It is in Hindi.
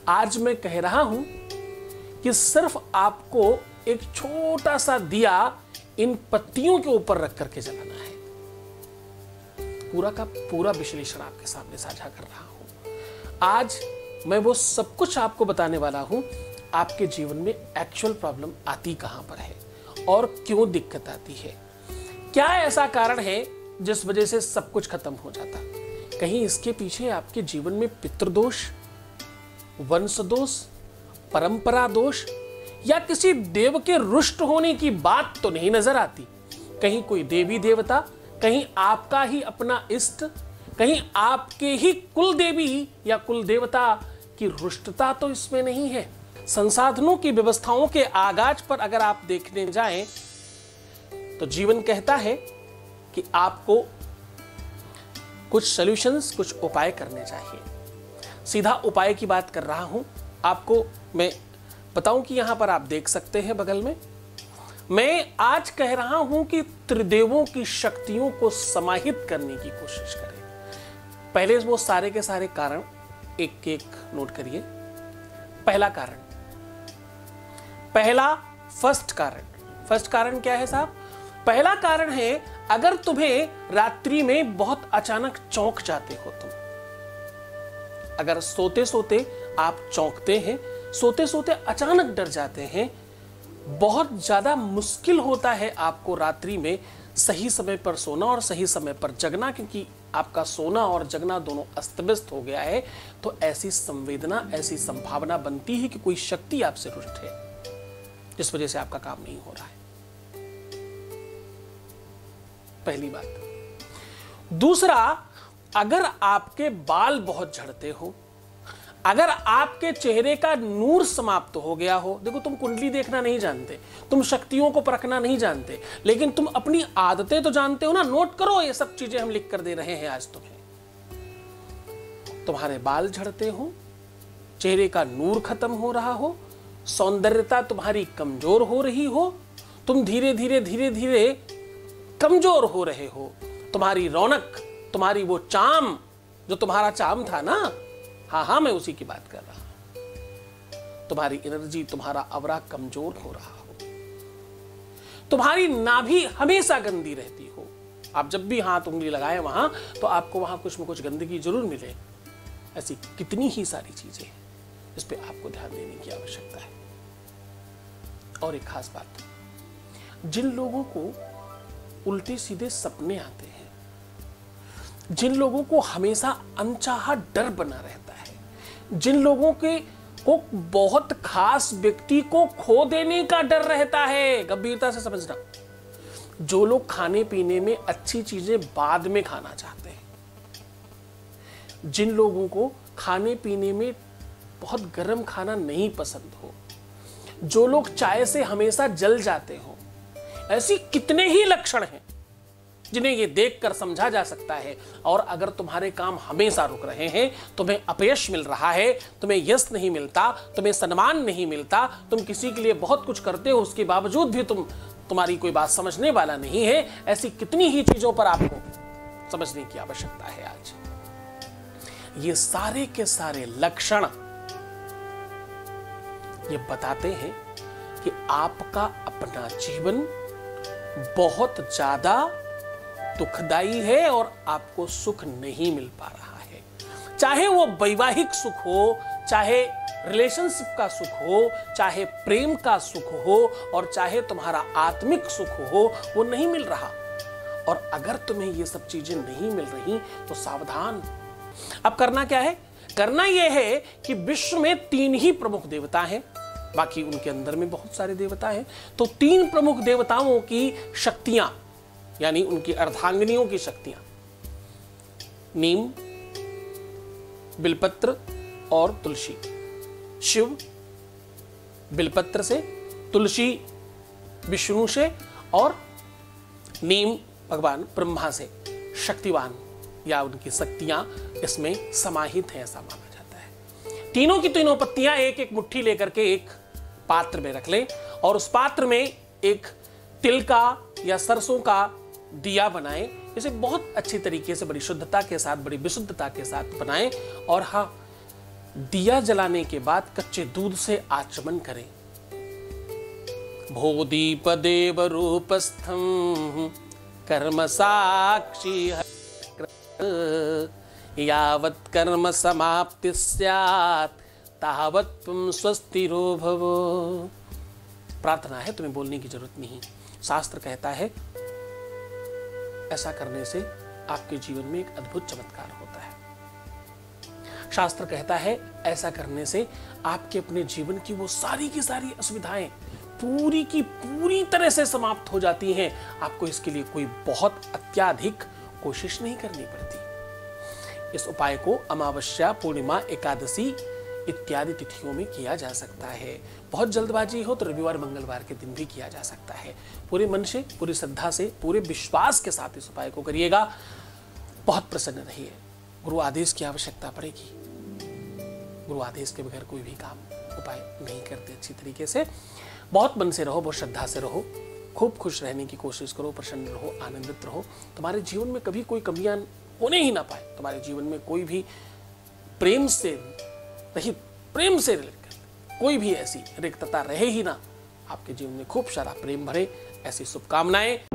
आज मैं कह रहा हूं कि सिर्फ आपको एक छोटा सा दिया इन पत्तियों के ऊपर रख करके जलाना है। पूरा का पूरा विश्लेषण आपके सामने साझा कर रहा हूं। आज मैं वो सब कुछ आपको बताने वाला हूं, आपके जीवन में एक्चुअल प्रॉब्लम आती कहां पर है और क्यों दिक्कत आती है। क्या ऐसा कारण है जिस वजह से सब कुछ खत्म हो जाता? कहीं इसके पीछे आपके जीवन में पितृदोष, वंश दोष, परंपरा दोष या किसी देव के रुष्ट होने की बात तो नहीं नजर आती? कहीं कोई देवी देवता, कहीं आपका ही अपना इष्ट, कहीं आपके ही कुल देवी या कुल देवता की रुष्टता तो इसमें नहीं है? संसाधनों की व्यवस्थाओं के आगाज पर अगर आप देखने जाएं तो जीवन कहता है कि आपको कुछ सॉल्यूशंस, कुछ उपाय करने चाहिए। सीधा उपाय की बात कर रहा हूं। आपको मैं बताऊं कि यहां पर आप देख सकते हैं बगल में, मैं आज कह रहा हूं कि त्रिदेवों की शक्तियों को समाहित करने की कोशिश करें। पहले वो सारे के सारे कारण एक एक नोट करिए। पहला कारण, फर्स्ट कारण क्या है साहब? पहला कारण है, अगर तुम्हें रात्रि में बहुत अचानक चौंक जाते हो तुम, अगर सोते सोते आप चौंकते हैं, सोते सोते अचानक डर जाते हैं, बहुत ज्यादा मुश्किल होता है आपको रात्रि में सही समय पर सोना और सही समय पर जगना, क्योंकि आपका सोना और जगना दोनों अस्त व्यस्त हो गया है, तो ऐसी संवेदना, ऐसी संभावना बनती है कि कोई शक्ति आपसे रुष्ट है, जिस वजह से आपका काम नहीं हो रहा है। पहली बात। दूसरा, अगर आपके बाल बहुत झड़ते हो, अगर आपके चेहरे का नूर समाप्त हो गया हो, देखो तुम कुंडली देखना नहीं जानते, तुम शक्तियों को परखना नहीं जानते, लेकिन तुम अपनी आदतें तो जानते हो ना। नोट करो, ये सब चीजें हम लिख कर दे रहे हैं आज तुम्हें। तुम्हारे बाल झड़ते हो, चेहरे का नूर खत्म हो रहा हो, सौंदर्यता तुम्हारी कमजोर हो रही हो, तुम धीरे धीरे कमजोर हो रहे हो, तुम्हारी रौनक, तुम्हारी वो चाम, जो तुम्हारा चाम था ना, हाँ मैं उसी की बात कर रहा हूं। तुम्हारी एनर्जी, तुम्हारा अवरा कमजोर हो रहा हो, तुम्हारी नाभि हमेशा गंदी रहती हो, आप जब भी हाथ उंगली लगाए वहां तो आपको वहां कुछ न कुछ गंदगी जरूर मिले। ऐसी कितनी ही सारी चीजें हैं, इस पे आपको ध्यान देने की आवश्यकता है। और एक खास बात, जिन लोगों को उल्टे सीधे सपने आते हैं, जिन लोगों को हमेशा अनचाहा डर बना रहता है, जिन लोगों को बहुत खास व्यक्ति को खो देने का डर रहता है, गंभीरता से समझना, जो लोग खाने पीने में अच्छी चीजें बाद में खाना चाहते हैं, जिन लोगों को खाने पीने में बहुत गर्म खाना नहीं पसंद हो, जो लोग चाय से हमेशा जल जाते हो, ऐसी कितने ही लक्षण हैं जिन्हें ये देखकर समझा जा सकता है। और अगर तुम्हारे काम हमेशा रुक रहे हैं, तुम्हें अपयश मिल रहा है, तुम्हें यश नहीं मिलता, तुम्हें सम्मान नहीं मिलता, तुम किसी के लिए बहुत कुछ करते हो, उसके बावजूद भी तुम्हारी कोई बात समझने वाला नहीं है, ऐसी कितनी ही चीजों पर आपको समझने की आवश्यकता है। आज ये सारे के सारे लक्षण ये बताते हैं कि आपका अपना जीवन बहुत ज्यादा दुखदाई है और आपको सुख नहीं मिल पा रहा है। चाहे वो वैवाहिक सुख हो, चाहे रिलेशनशिप का सुख हो, चाहे प्रेम का सुख हो, और चाहे तुम्हारा आत्मिक सुख हो, वो नहीं मिल रहा। और अगर तुम्हें ये सब चीजें नहीं मिल रही तो सावधान। अब करना क्या है? करना यह है कि विश्व में 3 ही प्रमुख देवता हैं, बाकी उनके अंदर में बहुत सारे देवता हैं, तो 3 प्रमुख देवताओं की शक्तियां, यानी उनकी अर्धांगिनियों की शक्तियां, नीम, बिलपत्र और तुलसी। शिव बिलपत्र से, तुलसी विष्णु से और नीम भगवान ब्रह्मा से शक्तिवान या उनकी शक्तियां इसमें समाहित हैं, ऐसा माना जाता है। तीनों की तीनों पत्तियां एक एक मुट्ठी लेकर के एक पात्र में रख लें और उस पात्र में एक तिल का या सरसों का दिया बनाएं। इसे बहुत अच्छी तरीके से, बड़ी शुद्धता के साथ, बड़ी विशुद्धता के साथ बनाएं। और हाँ, दिया जलाने के बाद कच्चे दूध से आचमन करें। भो दीप देव रूपस्थम कर्म साक्षी यावत् कर्म समाप्ति स्यात् तावत् तुम स्वस्तिरो भवो। प्रार्थना है, तुम्हें बोलने की जरूरत नहीं। शास्त्र कहता है ऐसा करने से आपके जीवन में एक अद्भुत चमत्कार होता है। शास्त्र कहता है ऐसा करने से आपके अपने जीवन की वो सारी की सारी असुविधाएं पूरी की पूरी तरह से समाप्त हो जाती हैं। आपको इसके लिए कोई बहुत अत्याधिक कोशिश नहीं करनी पड़ती। इस उपाय को अमावस्या, पूर्णिमा, एकादशी इत्यादि तिथियों में किया जा सकता है। बहुत जल्दबाजी हो तो रविवार, मंगलवार के दिन भी किया जा सकता है। पूरे मन से, पूरी श्रद्धा से, पूरे विश्वास के साथ इस उपाय को करिएगा। बहुत प्रसन्न रहिए। गुरु आदेश की आवश्यकता पड़ेगी। गुरु आदेश के बगैर कोई भी काम, उपाय नहीं करते अच्छी तरीके से। बहुत मन से रहो, बहुत श्रद्धा से रहो, खूब खुश रहने की कोशिश करो, प्रसन्न रहो, आनंदित रहो। तुम्हारे जीवन में कभी कोई कमियां होने ही ना पाए। तुम्हारे जीवन में कोई भी प्रेम से रहित, प्रेम से रिलेटेड कोई भी ऐसी रिक्तता रहे ही ना। आपके जीवन में खूब सारा प्रेम भरे, ऐसी शुभकामनाएं।